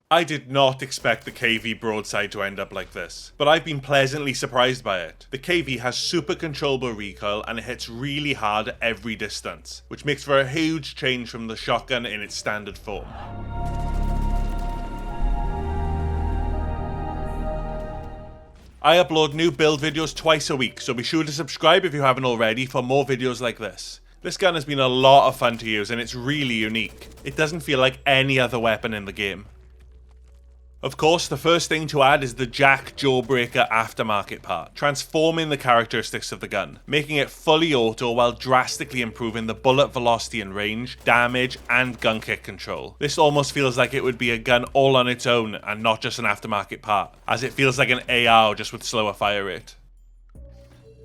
I did not expect the KV Broadside to end up like this, but I've been pleasantly surprised by it. The KV has super controllable recoil and it hits really hard at every distance, which makes for a huge change from the shotgun in its standard form. I upload new build videos twice a week, so be sure to subscribe if you haven't already for more videos like this. This gun has been a lot of fun to use and it's really unique. It doesn't feel like any other weapon in the game. Of course, the first thing to add is the Jack Jawbreaker aftermarket part, transforming the characteristics of the gun, making it fully auto while drastically improving the bullet velocity and range, damage, and gun kick control. This almost feels like it would be a gun all on its own and not just an aftermarket part, as it feels like an AR just with slower fire rate.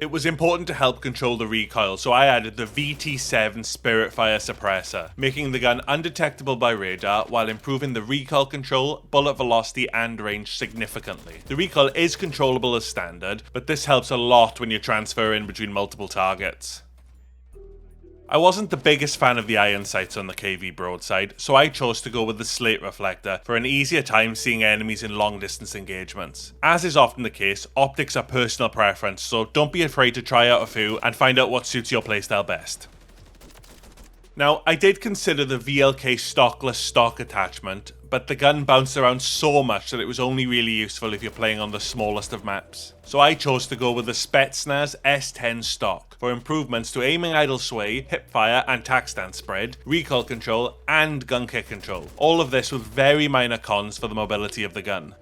It was important to help control the recoil, so I added the VT7 Spiritfire suppressor, making the gun undetectable by radar while improving the recoil control, bullet velocity, and range significantly. The recoil is controllable as standard, but this helps a lot when you're transferring between multiple targets. I wasn't the biggest fan of the iron sights on the KV Broadside, so I chose to go with the slate reflector for an easier time seeing enemies in long distance engagements. As is often the case, optics are personal preference, so don't be afraid to try out a few and find out what suits your playstyle best. Now, I did consider the VLK stockless stock attachment, but the gun bounced around so much that it was only really useful if you're playing on the smallest of maps. So I chose to go with the Spetsnaz S10 stock for improvements to aiming idle sway, hipfire and tac stance spread, recoil control and gun kick control. All of this with very minor cons for the mobility of the gun.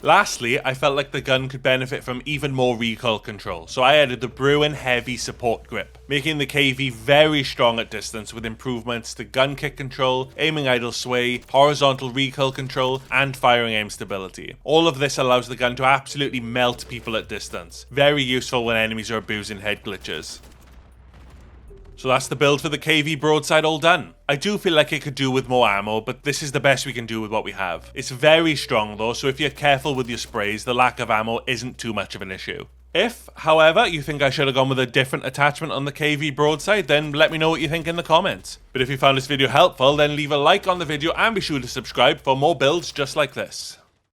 Lastly, I felt like the gun could benefit from even more recoil control, so I added the Bruin Heavy Support Grip, making the KV very strong at distance with improvements to gun kick control, aiming idle sway, horizontal recoil control, and firing aim stability. All of this allows the gun to absolutely melt people at distance, very useful when enemies are abusing head glitches. So that's the build for the KV Broadside all done. I do feel like it could do with more ammo, but this is the best we can do with what we have. It's very strong though, so if you're careful with your sprays, the lack of ammo isn't too much of an issue. If, however, you think I should have gone with a different attachment on the KV Broadside, then let me know what you think in the comments. But if you found this video helpful, then leave a like on the video and be sure to subscribe for more builds just like this.